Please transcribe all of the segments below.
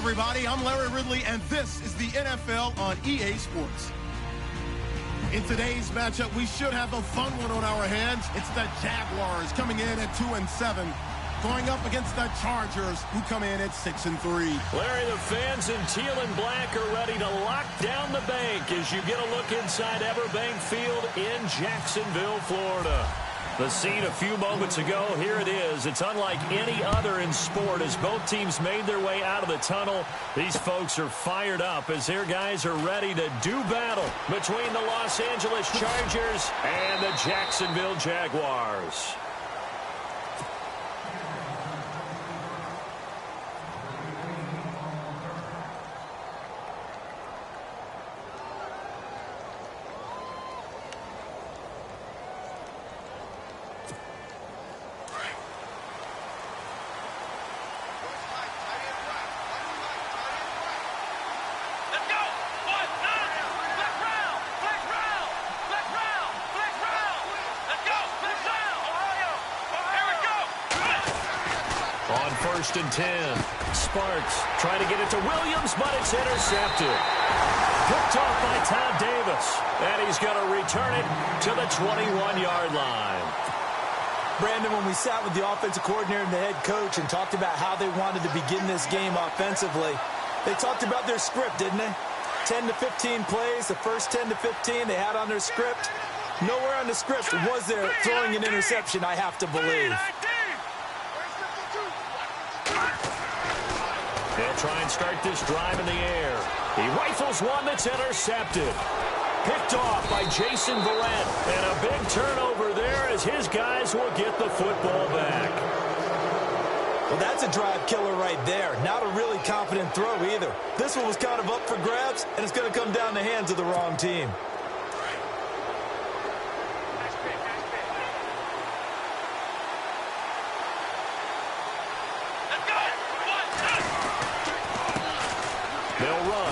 everybody. I'm Larry Ridley, and this is the NFL on EA Sports. In today's matchup, we should have a fun one on our hands. It's the Jaguars coming in at 2-7, going up against the Chargers, who come in at 6-3. Larry, the fans in teal and black are ready to lock down the bank as you get a look inside Everbank Field in Jacksonville, Florida. The scene a few moments ago, here it is. It's unlike any other in sport as both teams made their way out of the tunnel. These folks are fired up as their guys are ready to do battle between the Los Angeles Chargers and the Jacksonville Jaguars. First and 10. Sparks trying to get it to Williams, but it's intercepted. Picked off by Todd Davis. And he's going to return it to the 21-yard line. Brandon, when we sat with the offensive coordinator and the head coach and talked about how they wanted to begin this game offensively, they talked about their script, didn't they? 10 to 15 plays, the first 10 to 15 they had on their script. Nowhere on the script was there throwing an interception, I have to believe. They'll try and start this drive in the air. He rifles one that's intercepted. Picked off by Jason Verrett. And a big turnover there as his guys will get the football back. Well, that's a drive killer right there. Not a really confident throw either. This one was kind of up for grabs, and it's going to come down the hands of the wrong team.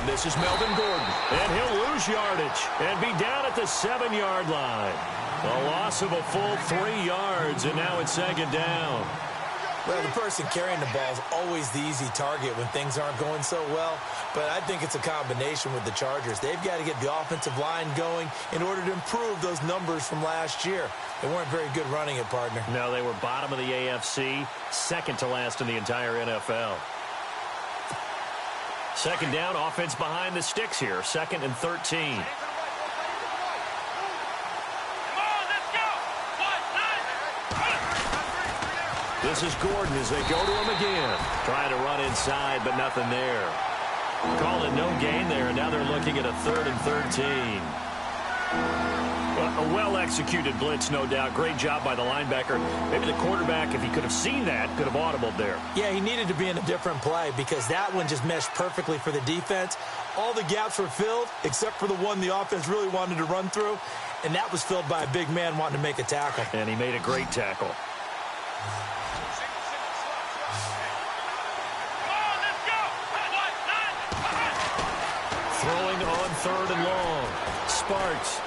This is Melvin Gordon, and he'll lose yardage and be down at the 7-yard line. A loss of a full 3 yards, and now it's second down. Well, the person carrying the ball is always the easy target when things aren't going so well, but I think it's a combination with the Chargers. They've got to get the offensive line going in order to improve those numbers from last year. They weren't very good running it, partner. No, they were bottom of the AFC, second to last in the entire NFL. Second down, offense behind the sticks here. 2nd and 13. This is Gordon as they go to him again. Trying to run inside, but nothing there. Calling no gain there, and now they're looking at a 3rd and 13. A well-executed blitz, no doubt. Great job by the linebacker. Maybe the quarterback, if he could have seen that, could have audibled there. Yeah, he needed to be in a different play because that one just meshed perfectly for the defense. All the gaps were filled except for the one the offense really wanted to run through, and that was filled by a big man wanting to make a tackle. And he made a great tackle. Throwing on 3rd and long. Sparks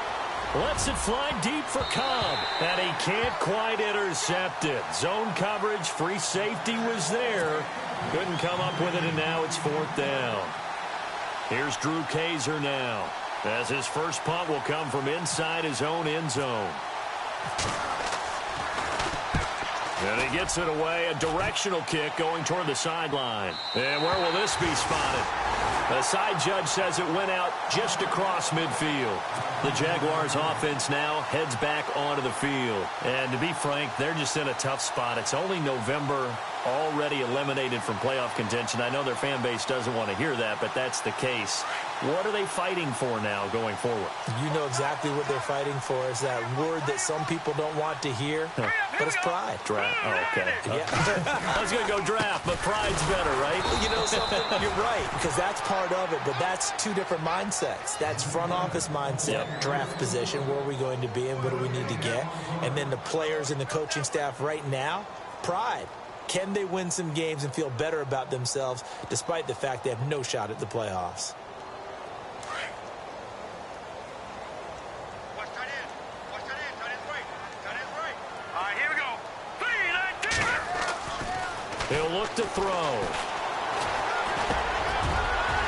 lets it fly deep for Cobb, and he can't quite intercept it. Zone coverage, free safety was there. Couldn't come up with it, and now it's 4th down. Here's Drew Kaiser now, as his first punt will come from inside his own end zone. And he gets it away, a directional kick going toward the sideline. And where will this be spotted? The side judge says it went out just across midfield. The Jaguars offense now heads back onto the field. And to be frank, they're just in a tough spot. It's only November, already eliminated from playoff contention. I know their fan base doesn't want to hear that, but that's the case. What are they fighting for now going forward? You know exactly what they're fighting for is that word that some people don't want to hear, but it's pride. Draft. Oh, okay. Yeah. I was going to go draft, but pride's better, right? You know something? You're right, because that's part of it, but that's two different mindsets. That's front office mindset, draft position, where are we going to be and what do we need to get? And then the players and the coaching staff right now, pride. Can they win some games and feel better about themselves despite the fact they have no shot at the playoffs? He'll look to throw.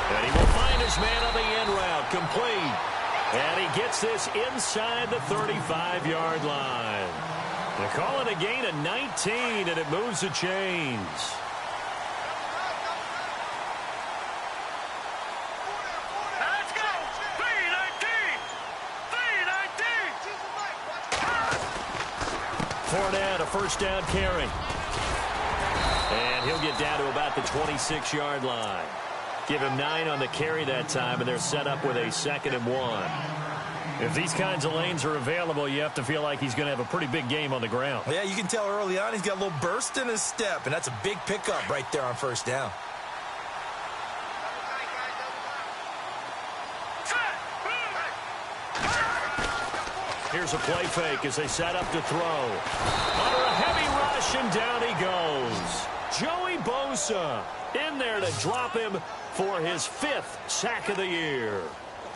And he will find his man on the end route, complete. And he gets this inside the 35-yard line. They call it a gain of 19, and it moves the chains. Let's go! 3-19! Fournette, a first down carry. And he'll get down to about the 26-yard line. Give him 9 on the carry that time, and they're set up with a 2nd and 1. If these kinds of lanes are available, you have to feel like he's going to have a pretty big game on the ground. Yeah, you can tell early on he's got a little burst in his step, and that's a big pickup right there on first down. Here's a play fake as they set up to throw. Under a heavy rush, and down he goes. Joey Bosa in there to drop him for his 5th sack of the year.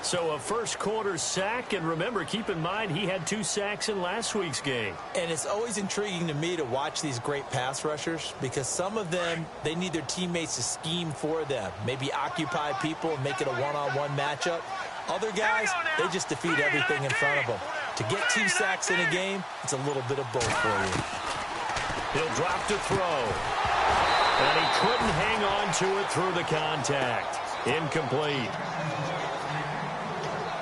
So a first-quarter sack, and remember, keep in mind, he had 2 sacks in last week's game. And it's always intriguing to me to watch these great pass rushers because some of them, they need their teammates to scheme for them, maybe occupy people and make it a one-on-one matchup. Other guys, they just defeat everything in front of them. To get 2 sacks in a game, it's a little bit of both for you. He'll drop to throw. And he couldn't hang on to it through the contact. Incomplete.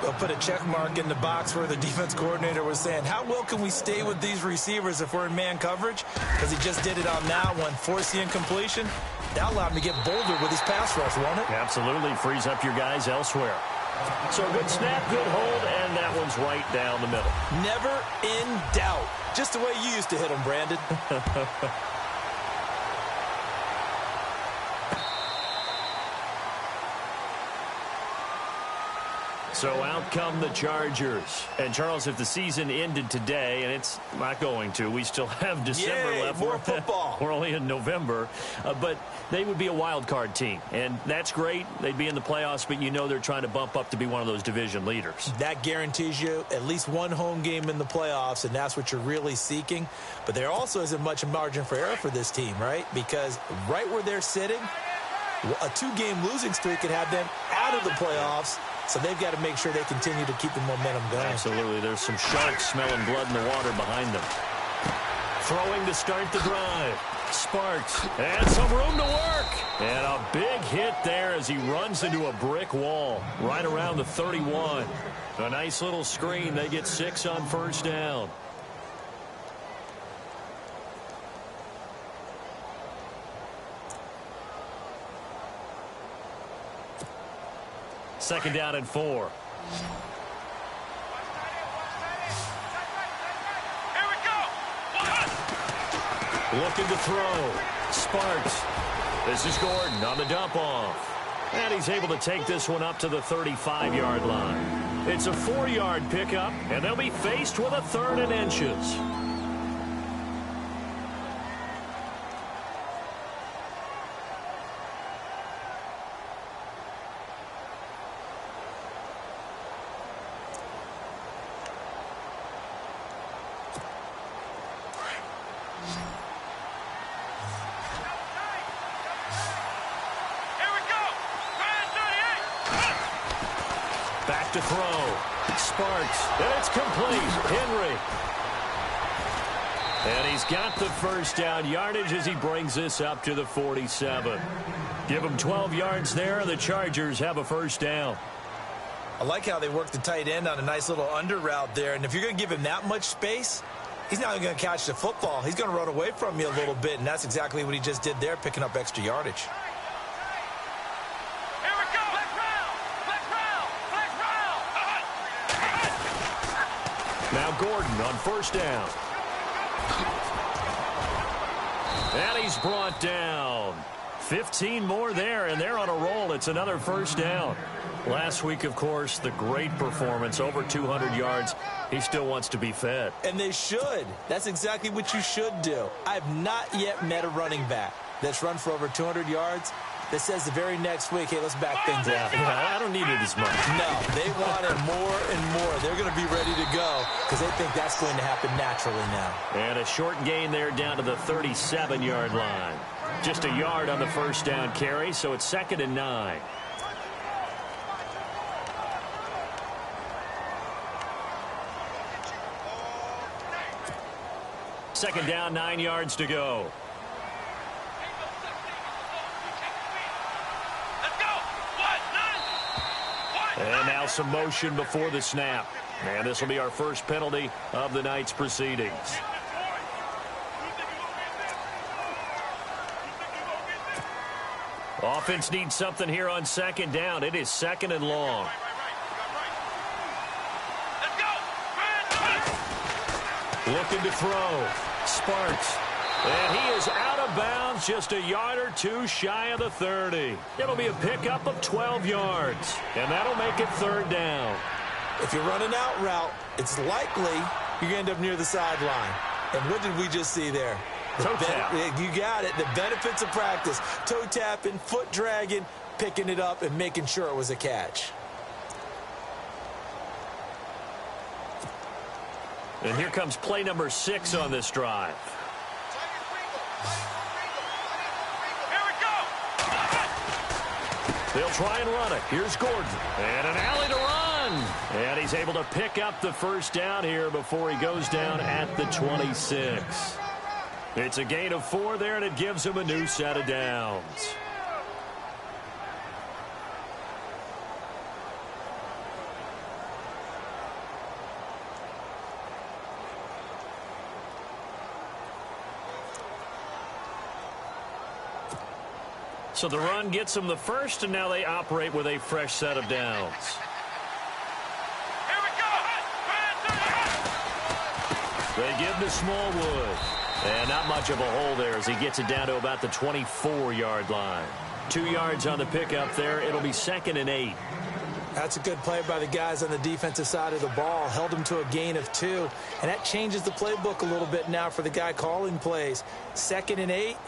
They'll put a check mark in the box where the defense coordinator was saying, how well can we stay with these receivers if we're in man coverage? Because he just did it on that one, force the incompletion. That allowed him to get bolder with his pass rush, won't it? Absolutely. Frees up your guys elsewhere. So good snap, good hold, and that one's right down the middle. Never in doubt. Just the way you used to hit them, Brandon. So out come the Chargers. And, Charles, if the season ended today, and it's not going to, we still have December left. More football. We're only in November. But they would be a wild card team. And that's great. They'd be in the playoffs, but you know they're trying to bump up to be one of those division leaders. That guarantees you at least one home game in the playoffs, and that's what you're really seeking. But there also isn't much margin for error for this team, right? Because right where they're sitting, a 2-game losing streak could have them out of the playoffs. So they've got to make sure they continue to keep the momentum going. Absolutely. There's some sharks smelling blood in the water behind them. Throwing to start the drive. Sparks. And some room to work. And a big hit there as he runs into a brick wall right around the 31. A nice little screen. They get 6 on first down. Second down and 4. Here we go. Looking to throw. Sparks. This is Gordon on the dump off. And he's able to take this one up to the 35-yard line. It's a 4-yard pickup, and they'll be faced with a 3rd and inches. Back to throw. Sparks. And it's complete. Henry. And he's got the first down yardage as he brings this up to the 47. Give him 12 yards there. The Chargers have a first down. I like how they work the tight end on a nice little under route there. And if you're going to give him that much space, he's not going to catch the football. He's going to run away from you a little bit, and that's exactly what he just did there, picking up extra yardage. Now Gordon on first down. And he's brought down. 15 more there, and they're on a roll. It's another first down. Last week, of course, the great performance, over 200 yards. He still wants to be fed. And they should. That's exactly what you should do. I've not yet met a running back that's run for over 200 yards that says the very next week, hey, let's back things out. Yeah, I don't need it as much. No, they want it more and more. They're going to be ready to go because they think that's going to happen naturally now. And a short gain there down to the 37-yard line. Just a yard on the first down carry, so it's 2nd and 9. Second down, 9 yards to go. Let's go. And now some motion before the snap. And this will be our first penalty of the night's proceedings. Offense needs something here on second down. It is second and long. Looking to throw. Sparks. And he is out of bounds, just a yard or two shy of the 30. It'll be a pickup of 12 yards. And that'll make it third down. If you're running out route, it's likely you're going to end up near the sideline. And what did we just see there? Toe tap. You got it. The benefits of practice. Toe tapping, foot dragging, picking it up, and making sure it was a catch. And here comes play number 6 on this drive. Here we go. They'll try and run it. Here's Gordon. And an alley to run. And he's able to pick up the first down here before he goes down at the 26. It's a gain of 4 there, and it gives him a new set of downs. So the run gets them the first, and now they operate with a fresh set of downs. Here we go. They give to Smallwood. And not much of a hole there as he gets it down to about the 24-yard line. 2 yards on the pickup there. It'll be 2nd and 8. That's a good play by the guys on the defensive side of the ball. Held him to a gain of 2. And that changes the playbook a little bit now for the guy calling plays. 2nd and 8.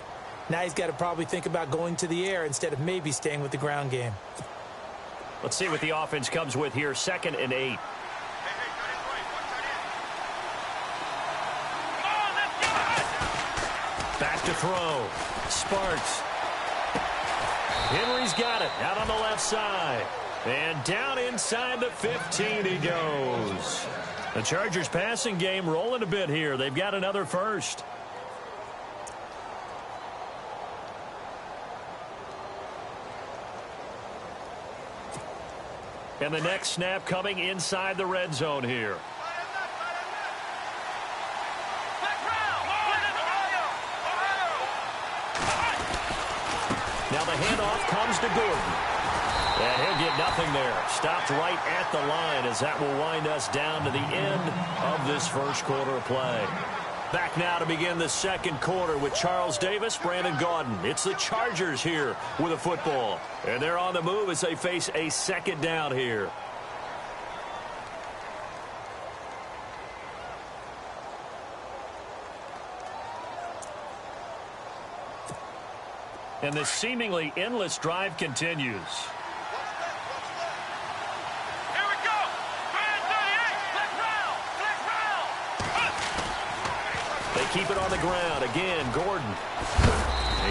Now he's got to probably think about going to the air instead of maybe staying with the ground game. Let's see what the offense comes with here. 2nd and 8. Back to throw. Sparks. Henry's got it out on the left side. And down inside the 15 he goes. The Chargers passing game rolling a bit here. They've got another first. And the next snap coming inside the red zone here. Now the handoff comes to Gordon. And he'll get nothing there. Stopped right at the line as that will wind us down to the end of this first quarter of play. Back now to begin the second quarter with Charles Davis, Brandon Gaudin. It's the Chargers here with a football. And they're on the move as they face a second down here. And this seemingly endless drive continues. Here we go. 38. Let's round. They keep it on the ground. Again, Gordon.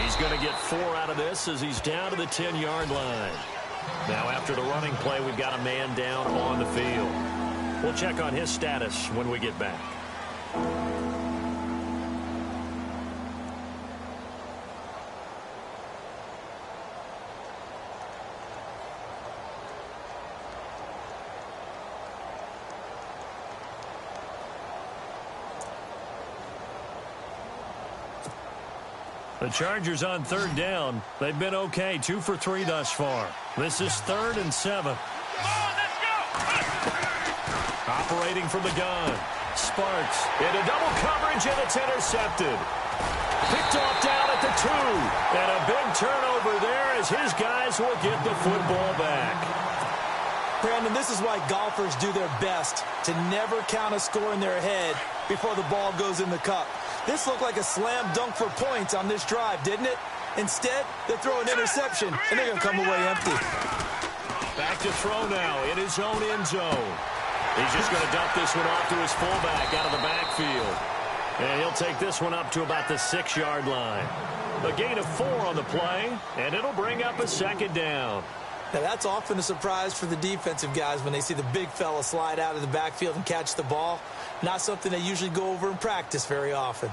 He's going to get 4 out of this as he's down to the 10-yard line. Now after the running play, we've got a man down on the field. We'll check on his status when we get back. The Chargers on third down. They've been okay. 2 for 3 thus far. This is 3rd and 7. Operating from the gun. Sparks into double coverage, and it's intercepted. Picked off down at the 2. And a big turnover there as his guys will get the football back. Brandon, this is why golfers do their best to never count a score in their head before the ball goes in the cup. This looked like a slam dunk for points on this drive, didn't it? Instead, they throw an interception, and they're going to come away empty. Back to throw now in his own end zone. He's just going to dump this one off to his fullback out of the backfield. And he'll take this one up to about the 6-yard line. A gain of 4 on the play, and it'll bring up a second down. Now, that's often a surprise for the defensive guys when they see the big fella slide out of the backfield and catch the ball. Not something they usually go over in practice very often.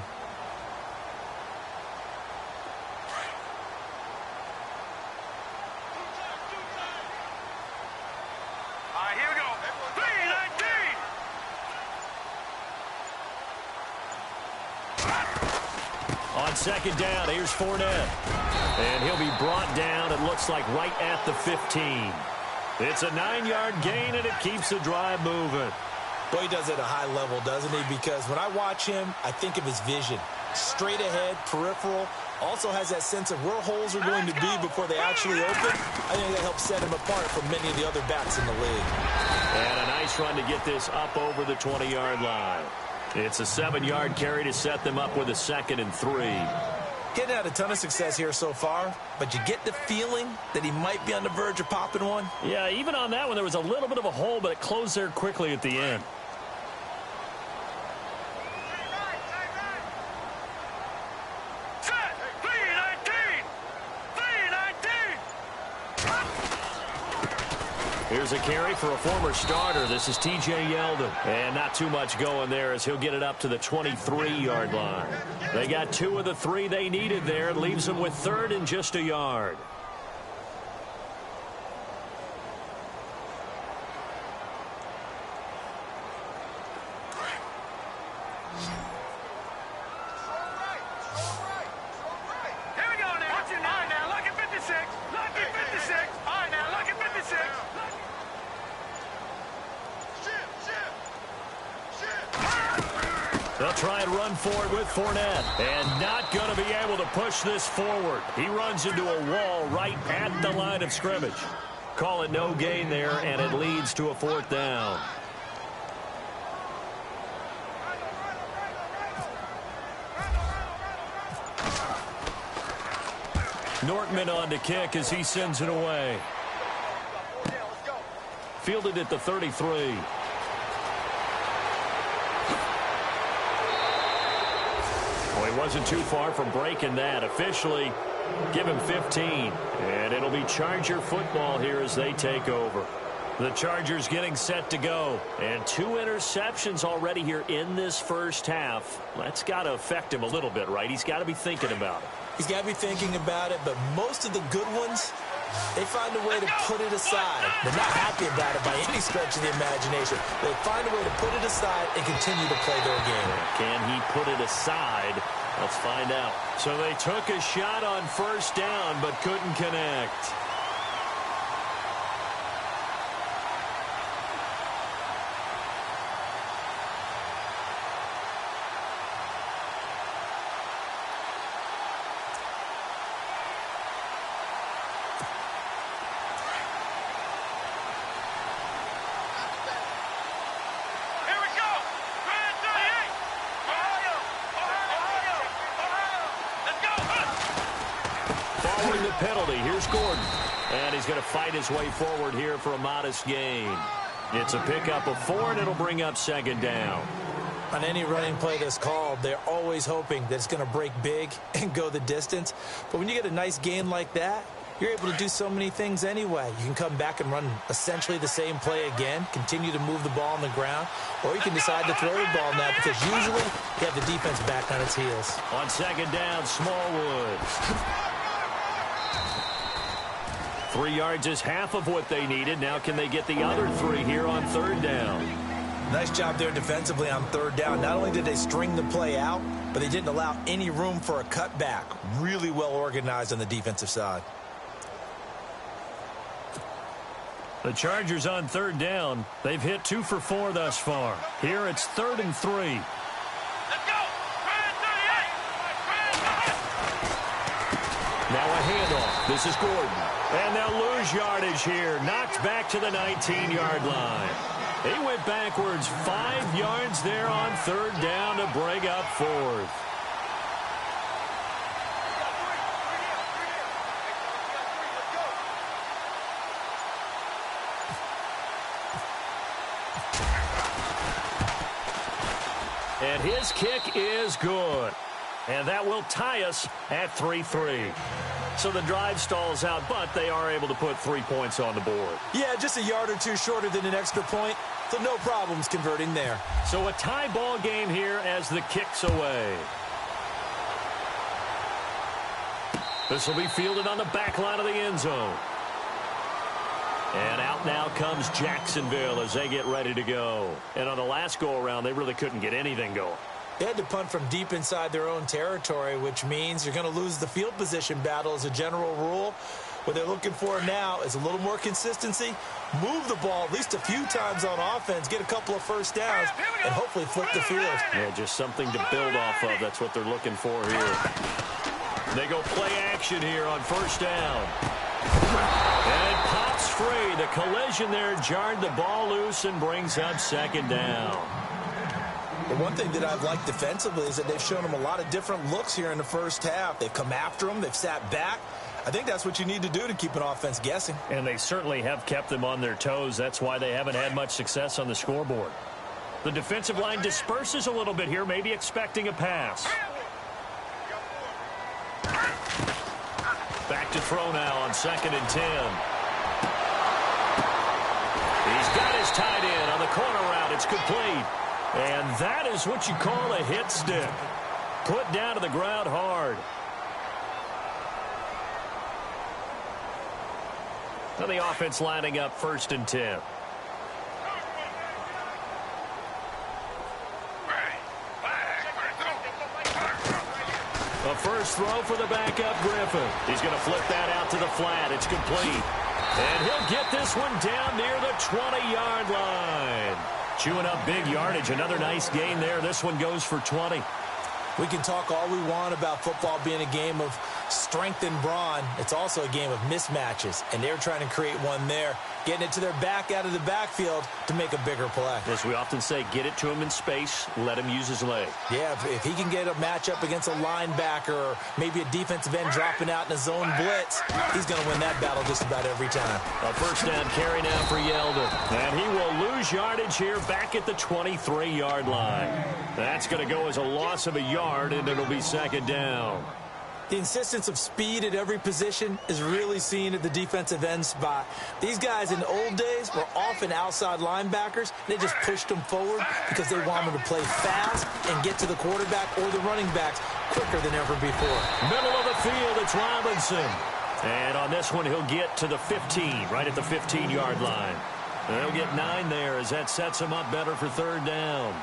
On second down, here's Fournette. And he'll be brought down, it looks like, right at the 15. It's a 9-yard gain, and it keeps the drive moving. Boy, he does it at a high level, doesn't he? Because when I watch him, I think of his vision. Straight ahead, peripheral. Also has that sense of where holes are going to be before they actually open. I think that helps set him apart from many of the other backs in the league. And a nice run to get this up over the 20-yard line. It's a 7-yard carry to set them up with a 2nd and 3. Getting had a ton of success here so far, but you get the feeling that he might be on the verge of popping one. Yeah, even on that one, there was a little bit of a hole, but it closed there quickly at the end. Here's a carry for a former starter. This is T.J. Yeldon. And not too much going there as he'll get it up to the 23-yard line. They got 2 of the 3 they needed there. It leaves them with 3rd and just a yard. Here we go now. What's your name now? Lucky 56. Lucky 56. All right now, Lucky 56. They'll try and run for it with Fournette. And not going to be able to push this forward. He runs into a wall right at the line of scrimmage. Call it no gain there, and it leads to a 4th down. Nortman on to kick as he sends it away. Fielded at the 33. Well, he wasn't too far from breaking that. Officially, give him 15. And it'll be Charger football here as they take over. The Chargers getting set to go. And 2 interceptions already here in this first half. That's got to affect him a little bit, right? He's got to be thinking about it. He's got to be thinking about it, but most of the good ones, they find a way to put it aside. They're not happy about it by any stretch of the imagination. They find a way to put it aside and continue to play their game. Can he put it aside? Let's find out. So they took a shot on 1st down but couldn't connect. Penalty. Here's Gordon. And he's going to fight his way forward here for a modest gain. It's a pickup of 4, and it'll bring up 2nd down. On any running play that's called, they're always hoping that it's going to break big and go the distance. But when you get a nice gain like that, you're able to do so many things anyway. You can come back and run essentially the same play again, continue to move the ball on the ground, or you can decide to throw the ball now because usually you have the defense back on its heels. On 2nd down, Smallwood. 3 yards is half of what they needed. Now can they get the other 3 here on 3rd down? Nice job there defensively on 3rd down. Not only did they string the play out, but they didn't allow any room for a cutback. Really well organized on the defensive side. The Chargers on 3rd down. They've hit 2 for 4 thus far. Here it's 3rd and 3. Let's go. Now a handoff. This is Gordon. And they'll lose yardage here. Knocked back to the 19-yard line. He went backwards 5 yards there on 3rd down to bring up 4th. And his kick is good. And that will tie us at 3-3. So the drive stalls out, but they are able to put 3 points on the board. Yeah, just a yard or 2 shorter than an extra point, so no problems converting there. So a tie ball game here as the kick's away. This will be fielded on the back line of the end zone. And out now comes Jacksonville as they get ready to go. And on the last go-around, they really couldn't get anything going. They had to punt from deep inside their own territory, which means you're going to lose the field position battle as a general rule. What they're looking for now is a little more consistency, move the ball at least a few times on offense, get a couple of first downs, and hopefully flip the field. Yeah, just something to build off of. That's what they're looking for here. They go play action here on first down. And it pops free. The collision there jarred the ball loose and brings up second down. The one thing that I've liked defensively is that they've shown them a lot of different looks here in the first half. They've come after them. They've sat back. I think that's what you need to do to keep an offense guessing. And they certainly have kept them on their toes. That's why they haven't had much success on the scoreboard. The defensive line disperses a little bit here, maybe expecting a pass. Back to throw now on 2nd and 10. He's got his tight end on the corner route. It's complete. And that is what you call a hit stick. Put down to the ground hard. Now the offense lining up 1st and 10. A first throw for the backup Griffin. He's going to flip that out to the flat. It's complete. And he'll get this one down near the 20-yard line. Chewing up big yardage. Another nice gain there. This one goes for 20. We can talk all we want about football being a game of strength and brawn. It's also a game of mismatches, and they're trying to create one there, getting it to their back out of the backfield to make a bigger play. As we often say, get it to him in space, let him use his leg. Yeah, if he can get a matchup against a linebacker or maybe a defensive end dropping out in a zone blitz, he's going to win that battle just about every time. A first down carry now for Yeldon. And he will lose yardage here back at the 23-yard line. That's going to go as a loss of a yard, and it'll be 2nd down. The insistence of speed at every position is really seen at the defensive end spot. These guys in the old days were often outside linebackers. They just pushed them forward because they wanted to play fast and get to the quarterback or the running backs quicker than ever before. Middle of the field, it's Robinson. And on this one, he'll get to the 15, right at the 15-yard line. And he'll get 9 there as that sets him up better for 3rd down.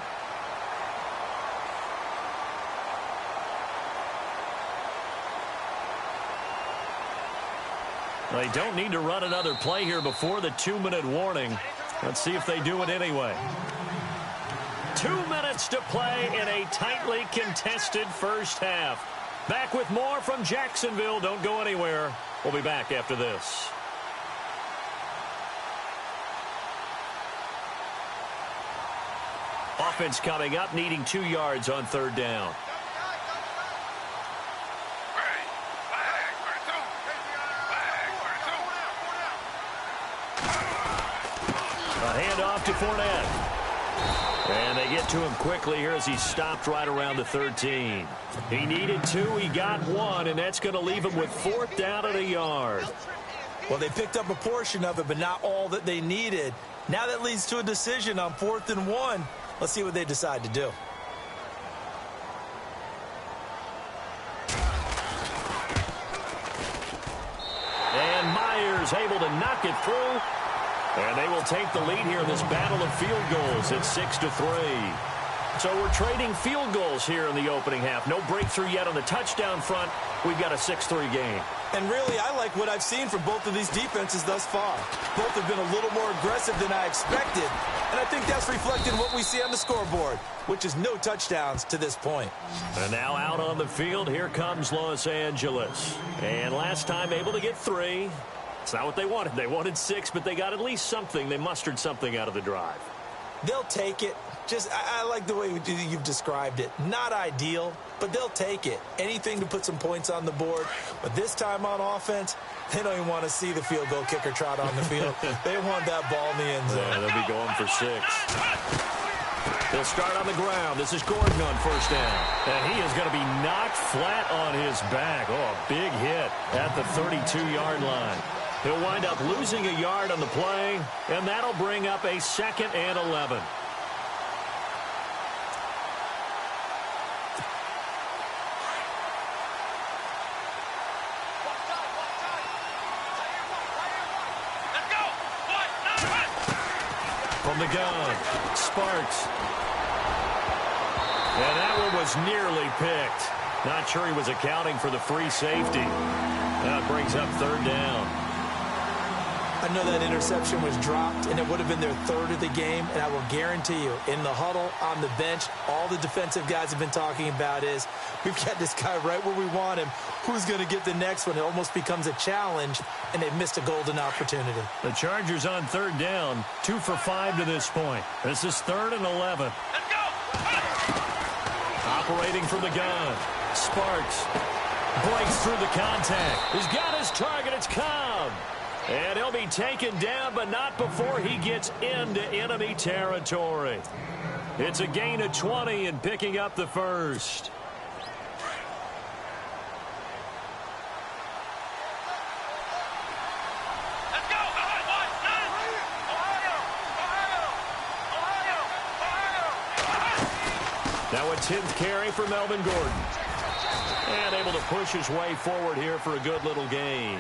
They don't need to run another play here before the 2-minute warning. Let's see if they do it anyway. 2 minutes to play in a tightly contested first half. Back with more from Jacksonville. Don't go anywhere. We'll be back after this. Offense coming up, needing 2 yards on 3rd down. Handoff to Fournette. And they get to him quickly here as he stopped right around the 13. He needed 2. He got 1, and that's going to leave him with 4th down and a yard. Well, they picked up a portion of it, but not all that they needed. Now that leads to a decision on 4th and 1. Let's see what they decide to do. And Myers able to knock it through. And they will take the lead here in this battle of field goals at 6-3. So we're trading field goals here in the opening half. No breakthrough yet on the touchdown front. We've got a 6-3 game. And really, I like what I've seen from both of these defenses thus far. Both have been a little more aggressive than I expected. And I think that's reflected in what we see on the scoreboard, which is no touchdowns to this point. And now out on the field, here comes Los Angeles. And last time able to get 3. It's not what they wanted. They wanted 6, but they got at least something. They mustered something out of the drive. They'll take it. I like the way you've described it. Not ideal, but they'll take it. Anything to put some points on the board. But this time on offense, they don't even want to see the field goal kicker trot on the field. They want that ball in the end zone. Yeah, they'll be going for 6. They'll start on the ground. This is Gordon on first down. And he is going to be knocked flat on his back. Oh, a big hit at the 32-yard line. He'll wind up losing a yard on the play, and that'll bring up a 2nd and 11. From the gun, Sparks. And that one was nearly picked. Not sure he was accounting for the free safety. Now it brings up third down. I know that interception was dropped, and it would have been their third of the game, and I will guarantee you, in the huddle, on the bench, all the defensive guys have been talking about is, we've got this guy right where we want him. Who's going to get the next one? It almost becomes a challenge, and they've missed a golden opportunity. The Chargers on third down, 2 for 5 to this point. This is 3rd and 11. Let's go! Operating from the gun, Sparks breaks through the contact. He's got his target. It's Cobb. And he'll be taken down, but not before he gets into enemy territory. It's a gain of 20 and picking up the first. Let's go! Ohio! Now a 10th carry for Melvin Gordon. And able to push his way forward here for a good little gain.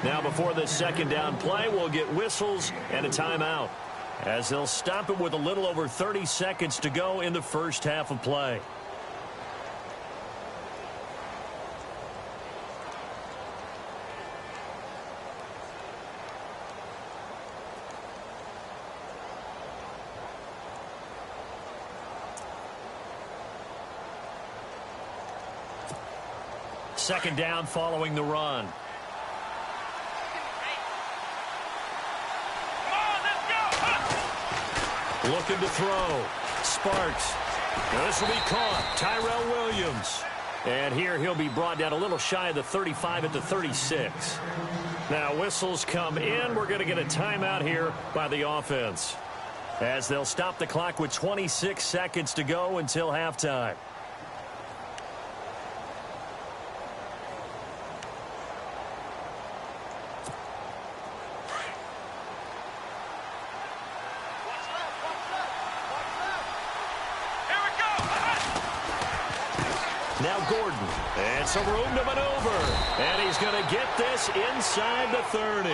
Now before this second down play, we'll get whistles and a timeout, as they'll stop it with a little over 30 seconds to go in the first half of play. Second down following the run. Looking to throw. Sparks. Now this will be caught. Tyrell Williams. And here he'll be brought down a little shy of the 35 at the 36. Now whistles come in. We're going to get a timeout here by the offense, as they'll stop the clock with 26 seconds to go until halftime. Now Gordon, and some room to maneuver, and he's going to get this inside the 30.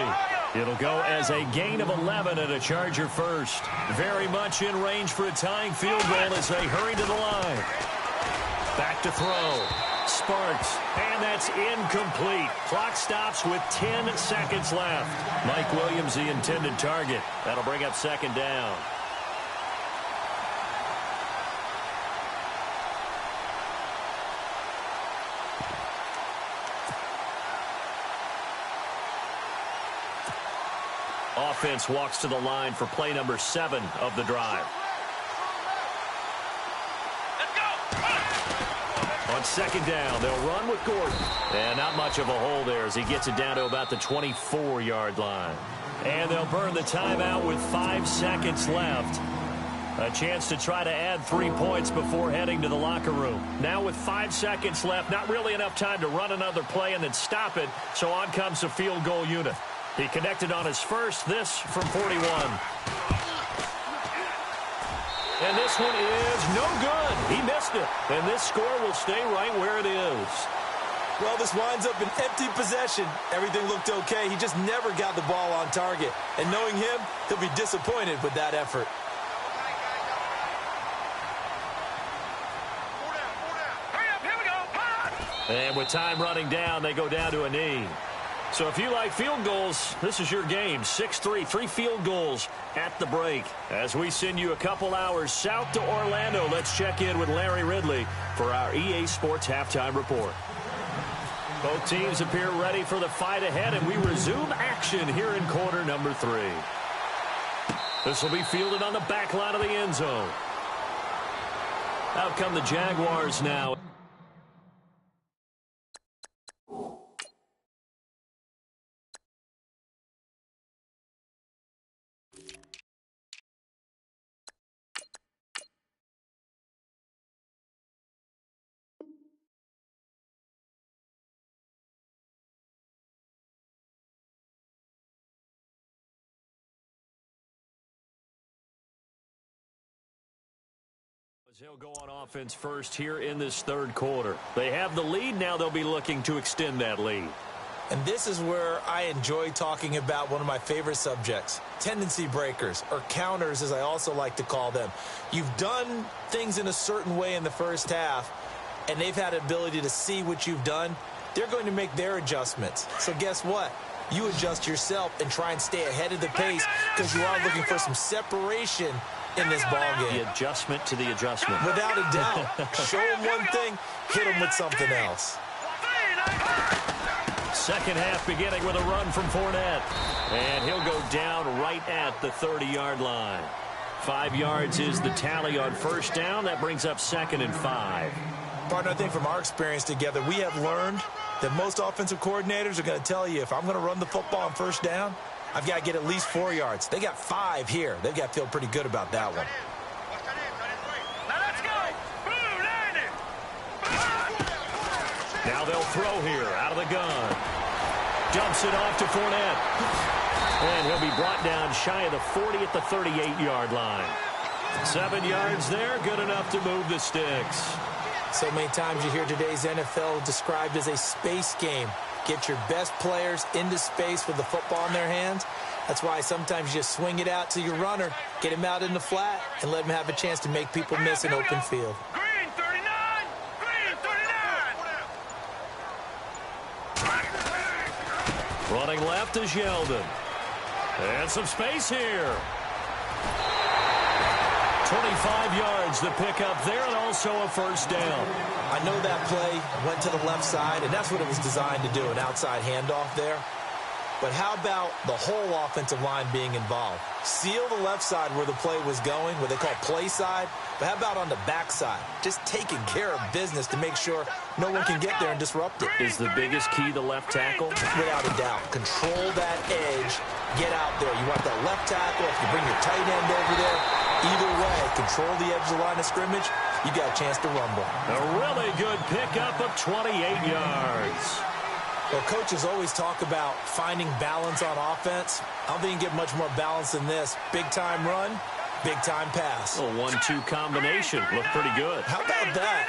It'll go as a gain of 11 and a Charger first. Very much in range for a tying field goal as they hurry to the line. Back to throw. Sparks, and that's incomplete. Clock stops with 10 seconds left. Mike Williams, the intended target. That'll bring up second down. Offense walks to the line for play number 7 of the drive. On second down, they'll run with Gordon. And not much of a hole there as he gets it down to about the 24-yard line. And they'll burn the timeout with 5 seconds left. A chance to try to add 3 points before heading to the locker room. Now with 5 seconds left, not really enough time to run another play and then stop it. So on comes the field goal unit. He connected on his first, this from 41. And this one is no good. He missed it. And this score will stay right where it is. Well, this winds up an empty possession. Everything looked okay. He just never got the ball on target. And knowing him, he'll be disappointed with that effort. Hurry up, here we go. And with time running down, they go down to a knee. So if you like field goals, this is your game. 6-3, 3 field goals at the break. As we send you a couple hours south to Orlando, let's check in with Larry Ridley for our EA Sports Halftime Report. Both teams appear ready for the fight ahead, and we resume action here in quarter number 3. This will be fielded on the back line of the end zone. Out come the Jaguars now. He'll go on offense first here in this third quarter. They have the lead. Now they'll be looking to extend that lead. And this is where I enjoy talking about one of my favorite subjects, tendency breakers, or counters as I also like to call them. You've done things in a certain way in the first half, and they've had the ability to see what you've done. They're going to make their adjustments. So guess what? You adjust yourself and try and stay ahead of the pace because you are looking for some separation in this ball game. The adjustment to the adjustment. Without a doubt. Show them one thing, hit them with something else. Second half beginning with a run from Fournette. And he'll go down right at the 30-yard line. 5 yards is the tally on first down. That brings up 2nd and 5. Partner, I think from our experience together, we have learned that most offensive coordinators are going to tell you, if I'm going to run the football on first down, I've got to get at least 4 yards. They got 5 here. They've got to feel pretty good about that one. Now let's go. Boom, landing. Now they'll throw here out of the gun. Dumps it off to Fournette. And he'll be brought down shy of the 40 at the 38-yard line. 7 yards there, good enough to move the sticks. So many times you hear today's NFL described as a space game. Get your best players into space with the football in their hands. That's why sometimes you just swing it out to your runner, get him out in the flat, and let him have a chance to make people miss an open field. Green 39. Green 39. Running left is Yeldon. And some space here. 25 yards the pickup there, and also a first down. I know that play went to the left side, and that's what it was designed to do, an outside handoff there. But how about the whole offensive line being involved? Seal the left side where the play was going, what they call play side. But how about on the back side? Just taking care of business to make sure no one can get there and disrupt it. Is the biggest key the left tackle? Without a doubt. Control that edge. Get out there. You want that left tackle. If you bring your tight end over there, either way, control the edge of the line of scrimmage, you got a chance to rumble. A really good pickup of 28 yards. Well, coaches always talk about finding balance on offense. I don't think you can get much more balance than this. Big-time run, big-time pass. A 1-2 combination. Looked pretty good. How about that?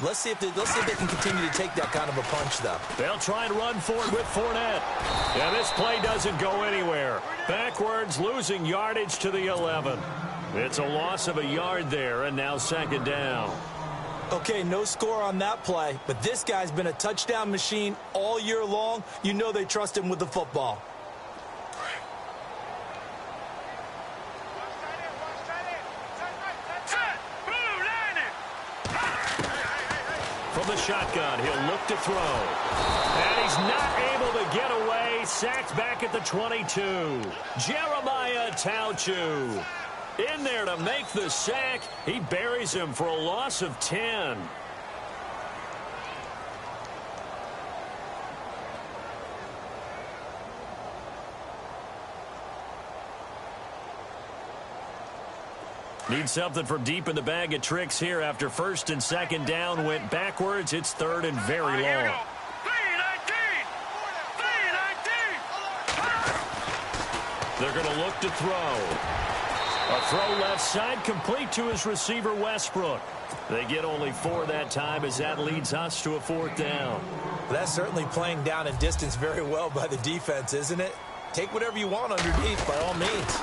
Let's see if they can continue to take that kind of a punch, though. They'll try and run for it with Fournette. Yeah, this play doesn't go anywhere. Backwards, losing yardage to the 11. It's a loss of a yard there, and now 2nd down. Okay, no score on that play, but this guy's been a touchdown machine all year long. You know they trust him with the football. From the shotgun, he'll look to throw. And he's not able to get away. Sacked back at the 22. Jeremiah Tauchu in there to make the sack. He buries him for a loss of 10. Need something from deep in the bag of tricks here after 1st and 2nd down went backwards. It's 3rd and very long. They're going to look to throw. A throw left side, complete to his receiver, Westbrook. They get only 4 that time as that leads us to a 4th down. That's certainly playing down and distance very well by the defense, isn't it? Take whatever you want underneath, by all means.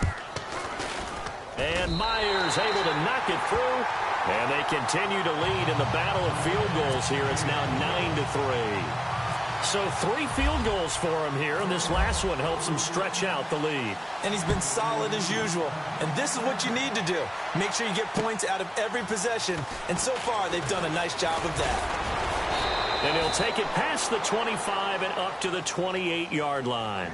And Myers able to knock it through. And they continue to lead in the battle of field goals here. It's now 9-3. So 3 field goals for him here, and this last one helps him stretch out the lead. And he's been solid as usual. And this is what you need to do. Make sure you get points out of every possession. And so far, they've done a nice job of that. And he'll take it past the 25 and up to the 28-yard line.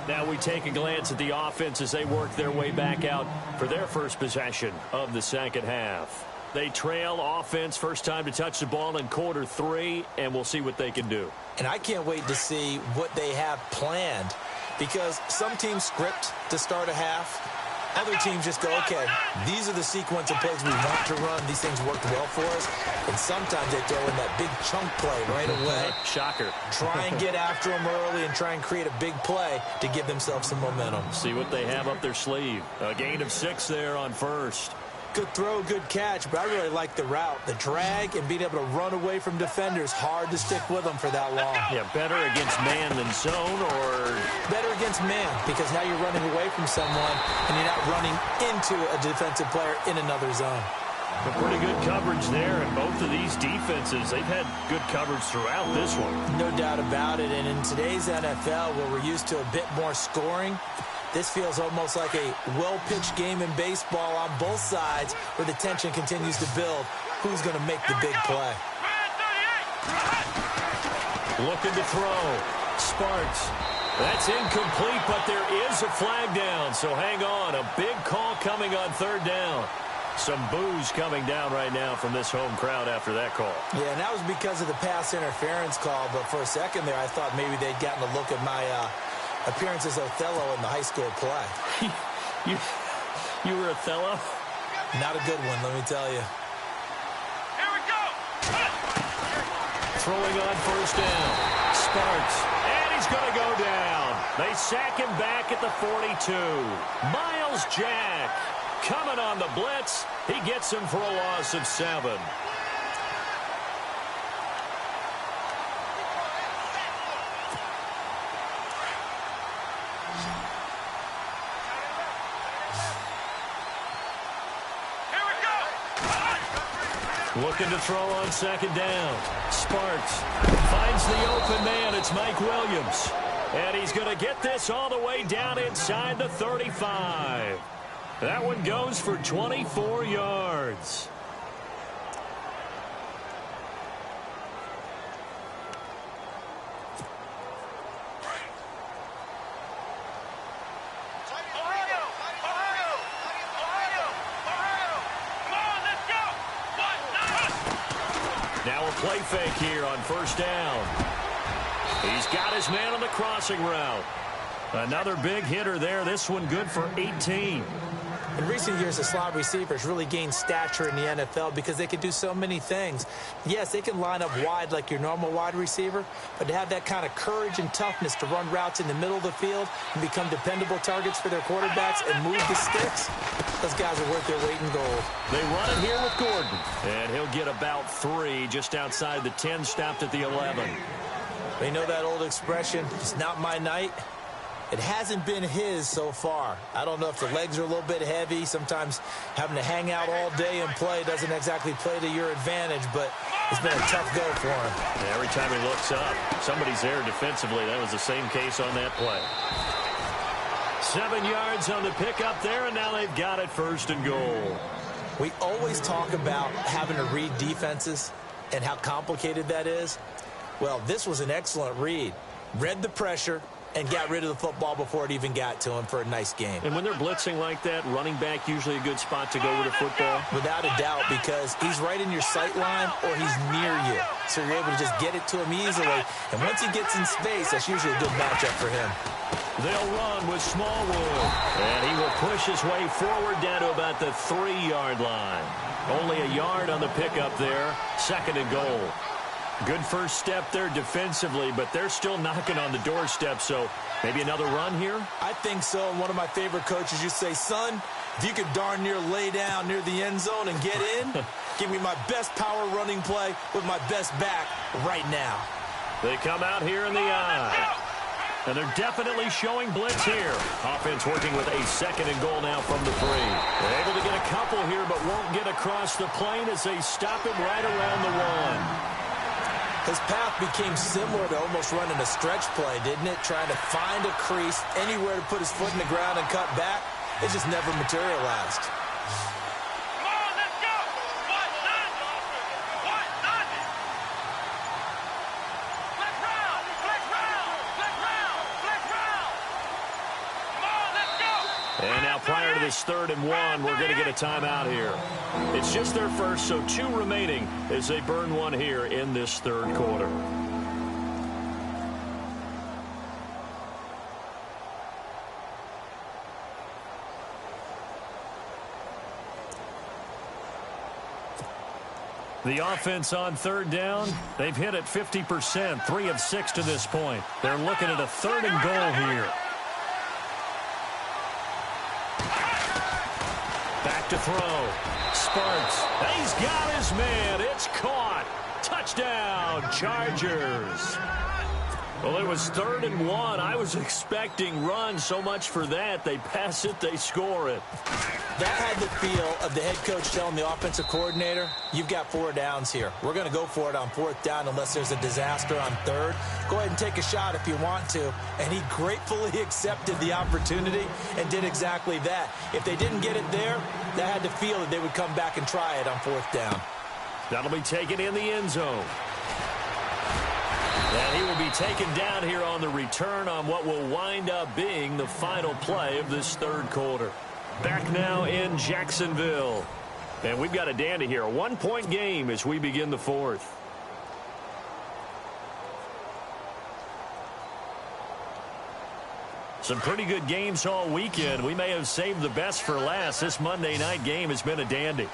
Now we take a glance at the offense as they work their way back out for their first possession of the 2nd half. They trail offense, first time to touch the ball in quarter 3, and we'll see what they can do. And I can't wait to see what they have planned, because some teams script to start a half. Other teams just go, okay, these are the sequence of plays we want to run. These things worked well for us. And sometimes they throw in that big chunk play right away. Shocker. Try and get after them early and try and create a big play to give themselves some momentum. See what they have up their sleeve. A gain of 6 there on first. Good throw, good catch, but I really like the route. The drag and being able to run away from defenders, hard to stick with them for that long. Yeah, better against man than zone, or? Better against man, because now you're running away from someone and you're not running into a defensive player in another zone. Pretty good coverage there, and both of these defenses, they've had good coverage throughout this one. No doubt about it, and in today's NFL, where we're used to a bit more scoring, this feels almost like a well-pitched game in baseball on both sides where the tension continues to build. Who's going to make the big play? Looking to throw. Sparks. That's incomplete, but there is a flag down, so hang on. A big call coming on third down. Some boos coming down right now from this home crowd after that call. Yeah, and that was because of the pass interference call, but for a second there I thought maybe they'd gotten a look at my appearance as Othello in the high school play. You were Othello? Not a good one, let me tell you. Here we go. Throwing on first down. Sparks. And he's going to go down. They sack him back at the 42. Miles Jack coming on the blitz. He gets him for a loss of 7. Looking to throw on second down. Sparks finds the open man. It's Mike Williams. And he's going to get this all the way down inside the 35. That one goes for 24 yards. Now a play fake here on first down. He's got his man on the crossing route. Another big hitter there. This one good for 18. In recent years, the slot receivers really gained stature in the NFL because they can do so many things. Yes, they can line up wide like your normal wide receiver, but to have that kind of courage and toughness to run routes in the middle of the field and become dependable targets for their quarterbacks and move the sticks, those guys are worth their weight in gold. They run it here with Gordon, and he'll get about 3 just outside the 10, stopped at the 11. They know that old expression, it's not my night. It hasn't been his so far. I don't know if the legs are a little bit heavy. Sometimes having to hang out all day and play doesn't exactly play to your advantage, but it's been a tough go for him. Yeah, every time he looks up, somebody's there defensively. That was the same case on that play. 7 yards on the pickup there, and now they've got it first and goal. We always talk about having to read defenses and how complicated that is. Well, this was an excellent read. Read the pressure and got rid of the football before it even got to him for a nice game. And when they're blitzing like that, running back usually a good spot to go with the football? Without a doubt, because he's right in your sight line or he's near you. So you're able to just get it to him easily. And once he gets in space, that's usually a good matchup for him. They'll run with Smallwood. And he will push his way forward down to about the 3-yard line. Only a yard on the pickup there. Second and goal. Good first step there defensively, but they're still knocking on the doorstep, so maybe another run here? I think so. And one of my favorite coaches used to say, son, if you could darn near lay down near the end zone and get in, give me my best power running play with my best back right now. They come out here in the eye. And they're definitely showing blitz here. Offense working with a second and goal now from the 3. They're able to get a couple here, but won't get across the plane as they stop him right around the 1. His path became similar to almost running a stretch play, didn't it? Trying to find a crease, anywhere to put his foot in the ground and cut back. It just never materialized. Come on, let's go. What? None. What? None. Flex round. Flex round. Flex round. Flex round. Come on, let's go. And now prior to this 3rd and 1, we're going to get a timeout here. It's just their first, so 2 remaining as they burn one here in this 3rd quarter. The offense on 3rd down, they've hit it 50%, 3 of 6 to this point. They're looking at a 3rd and goal here. Back to throw. Sparks. He's got his man. It's caught. Touchdown, Chargers. Well, it was 3rd and 1. I was expecting runs. So much for that. They pass it, they score it. That had the feel of the head coach telling the offensive coordinator, you've got 4 downs here. We're going to go for it on 4th down unless there's a disaster on 3rd. Go ahead and take a shot if you want to. And he gratefully accepted the opportunity and did exactly that. If they didn't get it there, they had to feel that they would come back and try it on 4th down. That'll be taken in the end zone. And he will be taken down here on the return on what will wind up being the final play of this 3rd quarter. Back now in Jacksonville. And we've got a dandy here. A 1-point game as we begin the 4th. Some pretty good games all weekend. We may have saved the best for last. This Monday night game has been a dandy.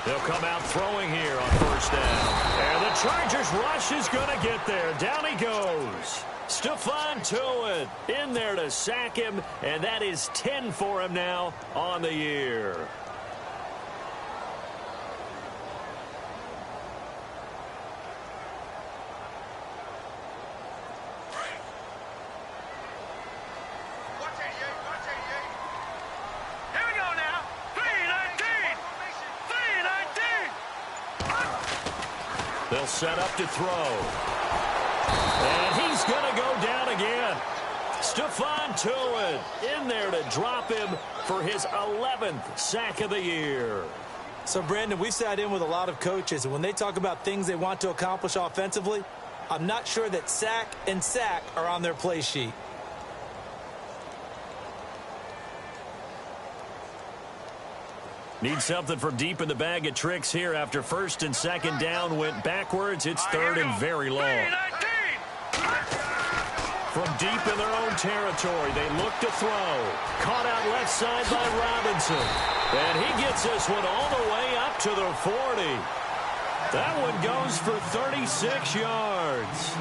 They'll come out throwing here on 1st down. And the Chargers rush is going to get there. Down he goes. Stephon Tuitt in there to sack him, and that is 10 for him now on the year. They'll set up to throw. And he's going to go down again. Stephon Tuitt in there to drop him for his 11th sack of the year. So, Brandon, we sat in with a lot of coaches, and when they talk about things they want to accomplish offensively, I'm not sure that sack and sack are on their play sheet. Need something from deep in the bag of tricks here after 1st and 2nd down went backwards. It's 3rd and very long. From deep in their own territory, they look to throw. Caught out left side by Robinson. And he gets this one all the way up to the 40. That one goes for 36 yards.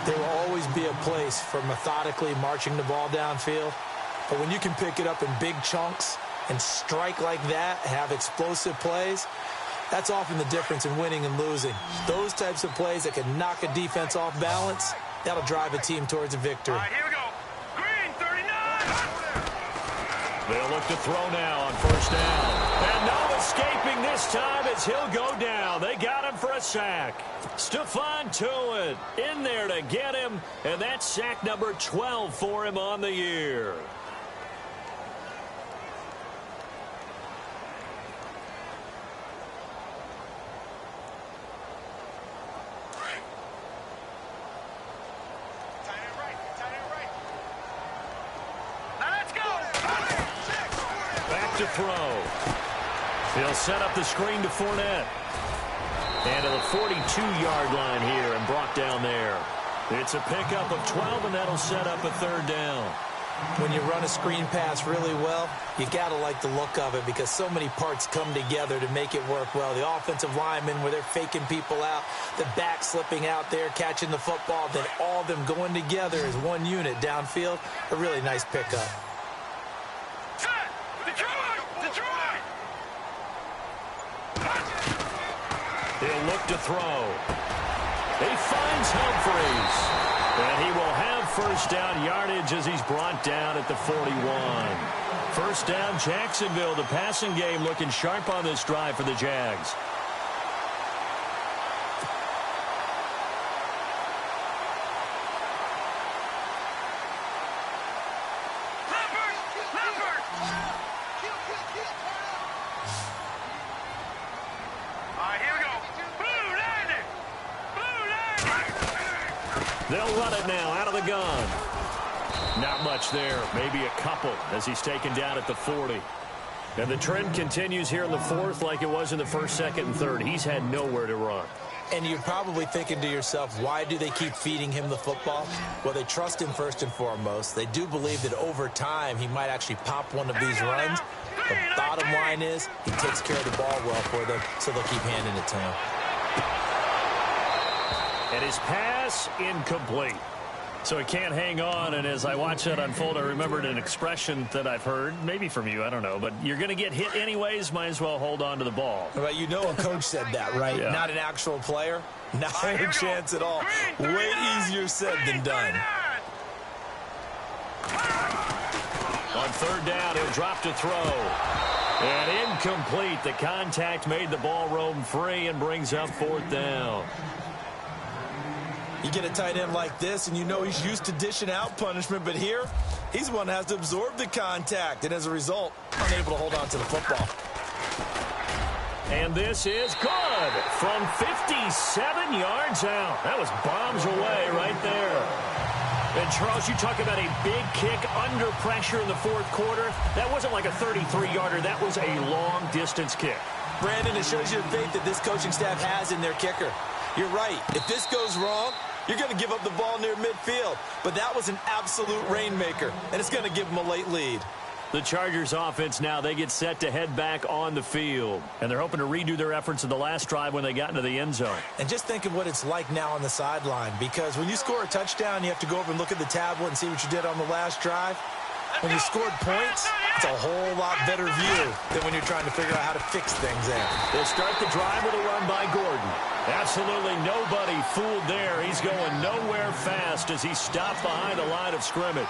There will always be a place for methodically marching the ball downfield. But when you can pick it up in big chunks and strike like that, have explosive plays, that's often the difference in winning and losing. Those types of plays that can knock a defense off balance, that'll drive a team towards a victory. All right, here we go. Green, 39. They'll look to throw now on 1st down. And no escaping this time as he'll go down. They got him for a sack. Stephon Tuitt in there to get him, and that's sack number 12 for him on the year. To throw. He'll set up the screen to Fournette. And to the 42-yard line here and brought down there. It's a pickup of 12, and that'll set up a 3rd down. When you run a screen pass really well, you got to like the look of it because so many parts come together to make it work well. The offensive linemen where they're faking people out, the back slipping out there, catching the football, then all of them going together as one unit downfield. A really nice pickup. He'll look to throw. He finds Humphries. And he will have 1st down yardage as he's brought down at the 41. 1st down, Jacksonville. The passing game looking sharp on this drive for the Jags. They'll run it now out of the gun. Not much there, maybe a couple as he's taken down at the 40. And the trend continues here in the 4th like it was in the 1st, 2nd, and 3rd. He's had nowhere to run. And you're probably thinking to yourself, why do they keep feeding him the football? Well, they trust him first and foremost. They do believe that over time he might actually pop one of these runs. The bottom line is he takes care of the ball well for them, so they'll keep handing it to him. And his pass incomplete. So he can't hang on, and as I watch that unfold, I remembered an expression that I've heard, maybe from you, I don't know, but you're going to get hit anyways, might as well hold on to the ball. Well, you know a coach said that, right? Yeah. Not an actual player. Not a chance at all. Way easier said than done. On third down, he'll drop to throw. And incomplete. The contact made the ball roam free and brings up fourth down. You get a tight end like this, and you know he's used to dishing out punishment, but here, he's the one that has to absorb the contact, and as a result, unable to hold on to the football. And this is good from 57 yards out. That was bombs away right there. And, Charles, you talk about a big kick under pressure in the fourth quarter. That wasn't like a 33-yarder. That was a long-distance kick. Brandon, it shows you the faith that this coaching staff has in their kicker. You're right. If this goes wrong, you're going to give up the ball near midfield. But that was an absolute rainmaker, and it's going to give them a late lead. The Chargers offense now, they get set to head back on the field. And they're hoping to redo their efforts in the last drive when they got into the end zone. And just think of what it's like now on the sideline, because when you score a touchdown, you have to go over and look at the tablet and see what you did on the last drive. When you scored points, it's a whole lot better view than when you're trying to figure out how to fix things there. They'll start the drive with a run by Gordon. Absolutely nobody fooled there. He's going nowhere fast as he stopped behind the line of scrimmage.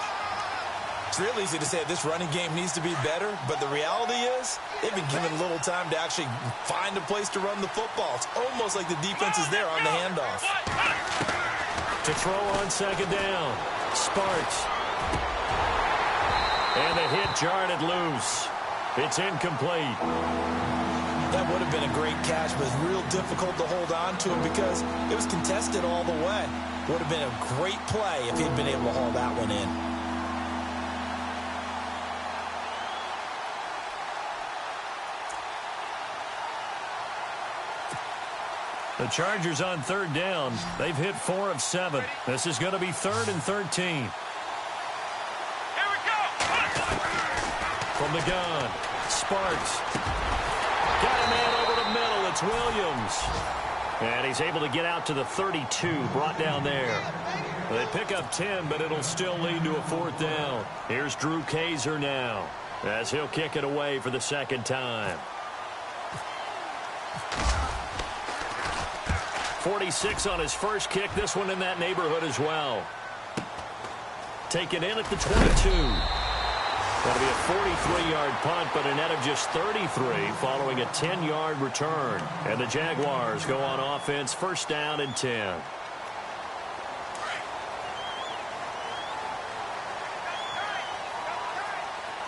It's real easy to say this running game needs to be better, but the reality is they've been given little time to actually find a place to run the football. It's almost like the defense is there on the handoff. To throw on second down, Sparks. And the hit jarred it loose. It's incomplete. That would have been a great catch, but it's real difficult to hold on to him because it was contested all the way. Would have been a great play if he'd been able to haul that one in. The Chargers on third down. They've hit 4 of 7. This is going to be 3rd and 13. Here we go. From the gun, Sparks. Got a man over the middle. It's Williams. And he's able to get out to the 32, brought down there. They pick up 10, but it'll still lead to a 4th down. Here's Drew Kaiser now, as he'll kick it away for the second time. 46 on his first kick. This one in that neighborhood as well. Taken in at the 22. That'll be a 43-yard punt, but a net of just 33 following a 10-yard return. And the Jaguars go on offense, 1st down and 10.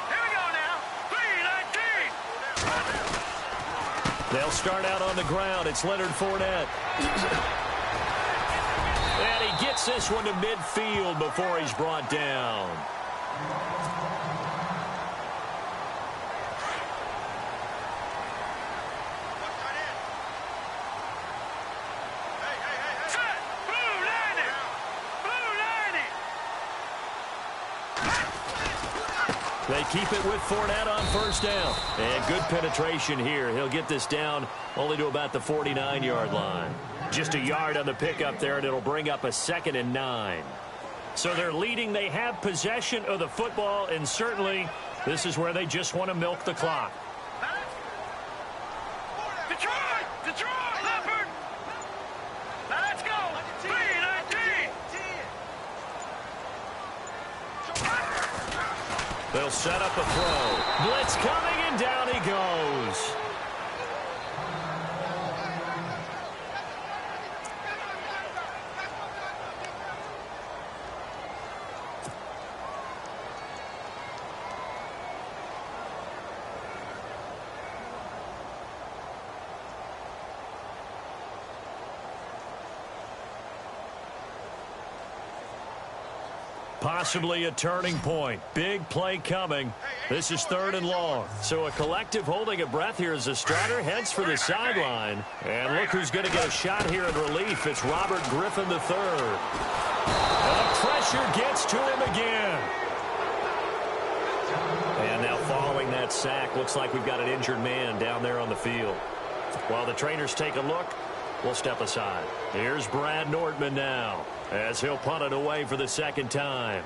Here we go now. 3-19. They'll start out on the ground. It's Leonard Fournette. And he gets this one to midfield before he's brought down. Set. Blue landing. Blue landing. They keep it with Fournette on 1st down. And good penetration here. He'll get this down only to about the 49-yard line. Just a yard on the pickup there, and it'll bring up a 2nd and 9. So they're leading. They have possession of the football, and certainly this is where they just want to milk the clock. Detroit. Detroit. Leopard. Now let's go. 3-19. They'll set up a throw. Blitz coming, and down he goes. Possibly a turning point. Big play coming. This is 3rd and long. So a collective holding of breath here as the starter heads for the sideline. And look who's going to get a shot here in relief. It's Robert Griffin III. And the pressure gets to him again. And now following that sack, looks like we've got an injured man down there on the field. While the trainers take a look, will step aside. Here's Brad Nordman now as he'll punt it away for the second time.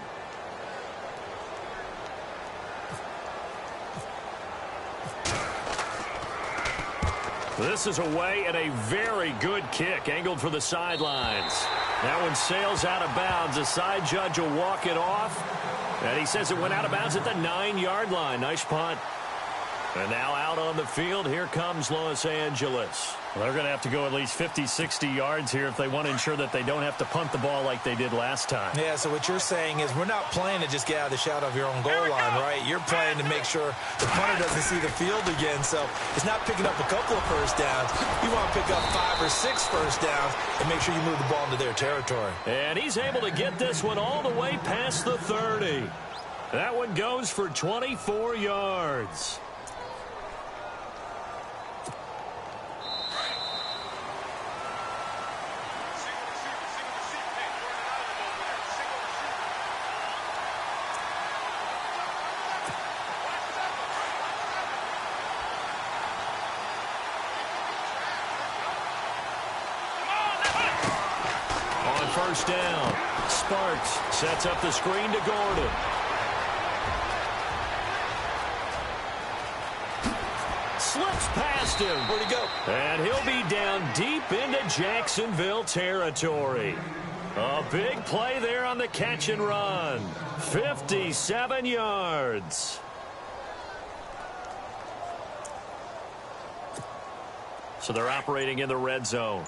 This is away and a very good kick angled for the sidelines. That one sails out of bounds. The side judge will walk it off. And he says it went out of bounds at the 9-yard line. Nice punt. And now out on the field, here comes Los Angeles. Well, they're going to have to go at least 50, 60 yards here if they want to ensure that they don't have to punt the ball like they did last time. Yeah, so what you're saying is we're not playing to just get out of the shadow of your own goal line, right? You're playing to make sure the punter doesn't see the field again. So it's not picking up a couple of first downs. You want to pick up 5 or 6 first downs and make sure you move the ball into their territory. And he's able to get this one all the way past the 30. That one goes for 24 yards. First down. Sparks sets up the screen to Gordon. Slips past him. Where'd he go? And he'll be down deep into Jacksonville territory. A big play there on the catch and run. 57 yards. So they're operating in the red zone.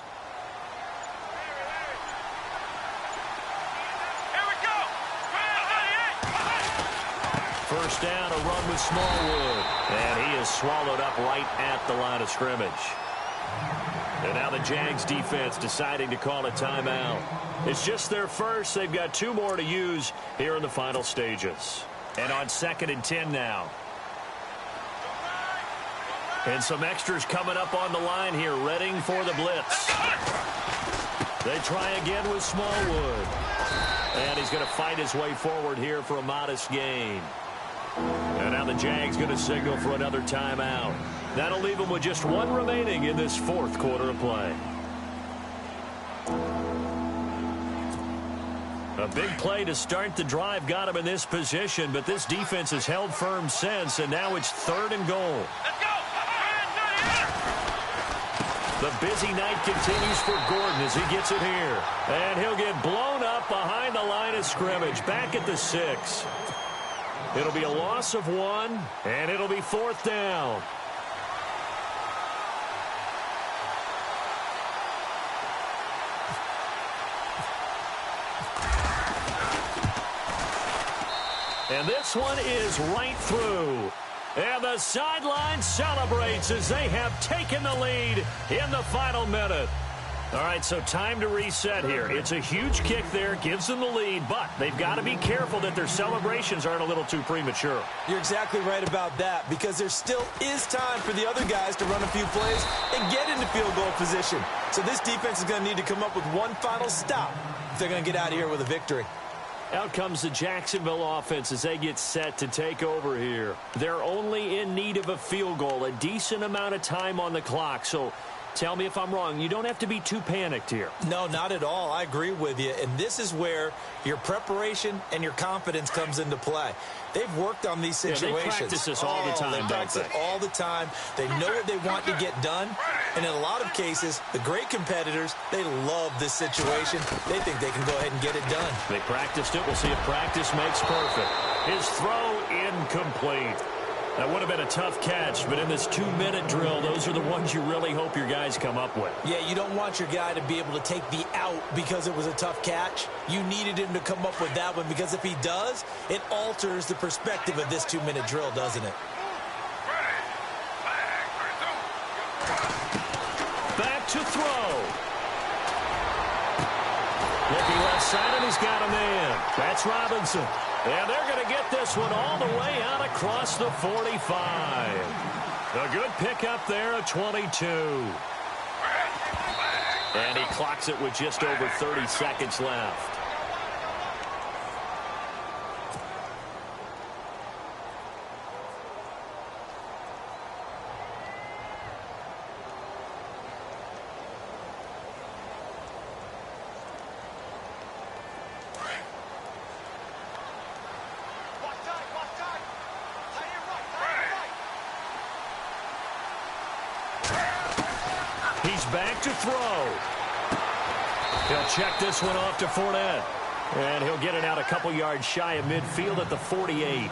First down, a run with Smallwood. And he is swallowed up right at the line of scrimmage. And now the Jags defense deciding to call a timeout. It's just their first. They've got 2 more to use here in the final stages. And on 2nd and 10 now. And some extras coming up on the line here, readying for the blitz. They try again with Smallwood. And he's going to fight his way forward here for a modest gain. And now the Jags going to signal for another timeout. That'll leave them with just 1 remaining in this 4th quarter of play. A big play to start the drive got him in this position, but this defense has held firm since, and now it's 3rd and goal. Let's go! The busy night continues for Gordon as he gets it here. And he'll get blown up behind the line of scrimmage, back at the 6. It'll be a loss of 1, and it'll be 4th down. And this one is right through. And the sideline celebrates as they have taken the lead in the final minute. All right, so time to reset here. It's a huge kick there, gives them the lead, but they've got to be careful that their celebrations aren't a little too premature. You're exactly right about that, because there still is time for the other guys to run a few plays and get into field goal position. So this defense is going to need to come up with one final stop if they're going to get out of here with a victory. Out comes the Jacksonville offense as they get set to take over here. They're only in need of a field goal, a decent amount of time on the clock, so tell me if I'm wrong. You don't have to be too panicked here. No, not at all. I agree with you. And this is where your preparation and your confidence comes into play. They've worked on these situations. They practice this all the time, They practice it all the time. They know what they want to get done. And in a lot of cases, the great competitors, they love this situation. They think they can go ahead and get it done. They practiced it. We'll see if practice makes perfect. His throw incomplete. That would have been a tough catch, but in this 2-minute drill, those are the ones you really hope your guys come up with. Yeah, you don't want your guy to be able to take the out because it was a tough catch. You needed him to come up with that one, because if he does, it alters the perspective of this 2-minute drill, doesn't it? Back to throw. Looking left side, and he's got a man. That's Robinson. And they're going to get this one all the way out across the 45. A good pickup there, a 22. And he clocks it with just over 30 seconds left. back to throw. He'll check this one off to Fournette. And he'll get it out a couple yards shy of midfield at the 48.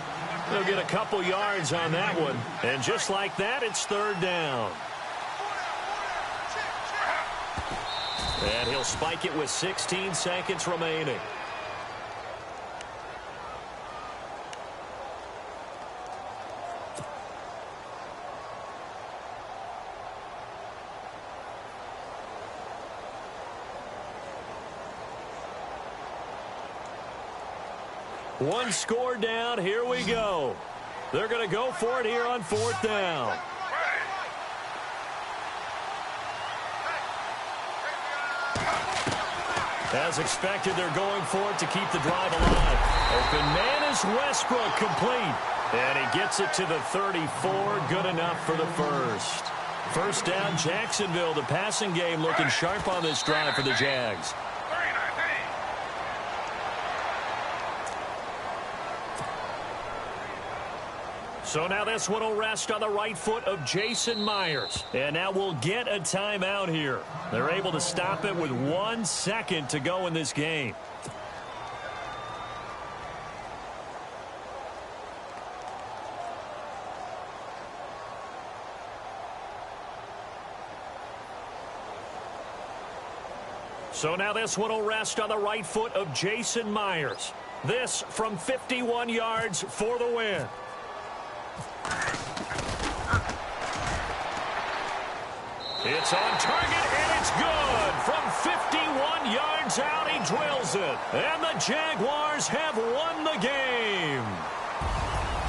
He'll get a couple yards on that one. And just like that, it's third down. And he'll spike it with 16 seconds remaining. One score down. Here we go. They're going to go for it here on fourth down. As expected, they're going for it to keep the drive alive. Open man is Westbrook, complete. And he gets it to the 34. Good enough for the first. First down, Jacksonville. The passing game looking sharp on this drive for the Jags. So now this one will rest on the right foot of Jason Myers. And now we'll get a timeout here. They're able to stop it with 1 second to go in this game. So now this one will rest on the right foot of Jason Myers. This from 51 yards for the win. It's on target, and it's good. From 51 yards out, he drills it. And the Jaguars have won the game.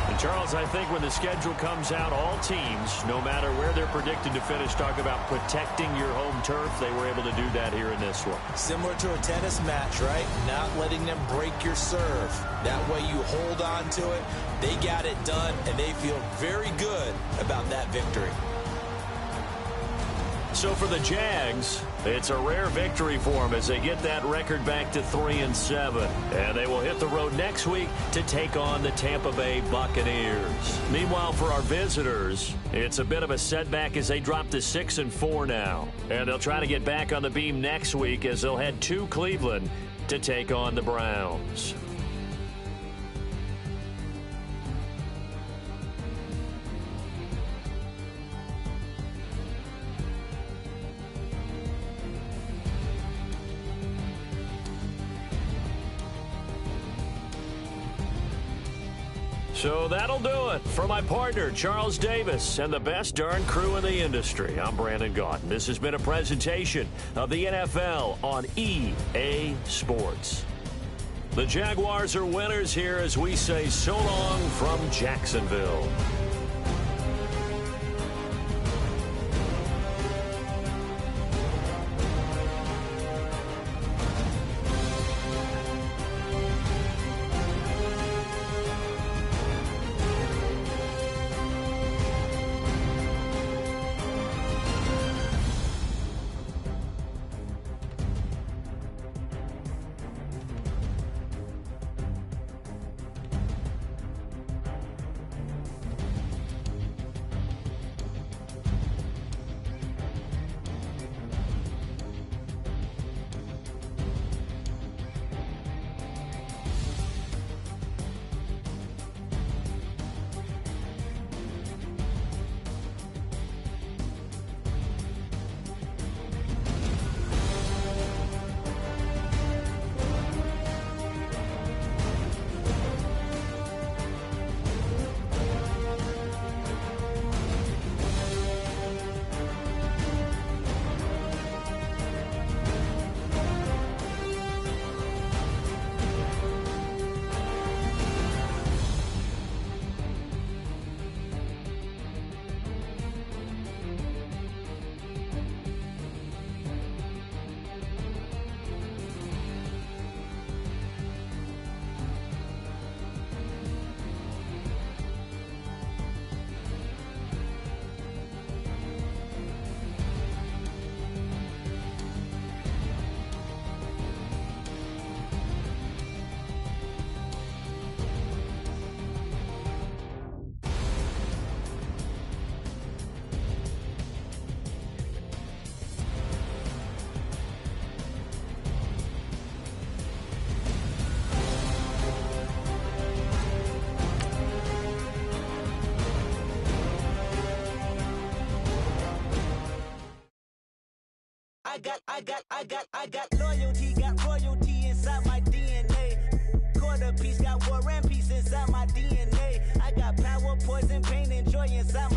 And, Charles, I think when the schedule comes out, all teams, no matter where they're predicted to finish, talk about protecting your home turf. They were able to do that here in this one. Similar to a tennis match, right? Not letting them break your serve. That way you hold on to it. They got it done, and they feel very good about that victory. So for the Jags, it's a rare victory for them as they get that record back to 3-7. And they will hit the road next week to take on the Tampa Bay Buccaneers. Meanwhile, for our visitors, it's a bit of a setback as they drop to 6-4 now. And they'll try to get back on the beam next week as they'll head to Cleveland to take on the Browns. So that'll do it. For my partner, Charles Davis, and the best darn crew in the industry, I'm Brandon Gaudin. This has been a presentation of the NFL on EA Sports. The Jaguars are winners here as we say so long from Jacksonville. got loyalty, got royalty inside my DNA. Quarter piece, got war and peace inside my DNA. I got power, poison, pain, and joy inside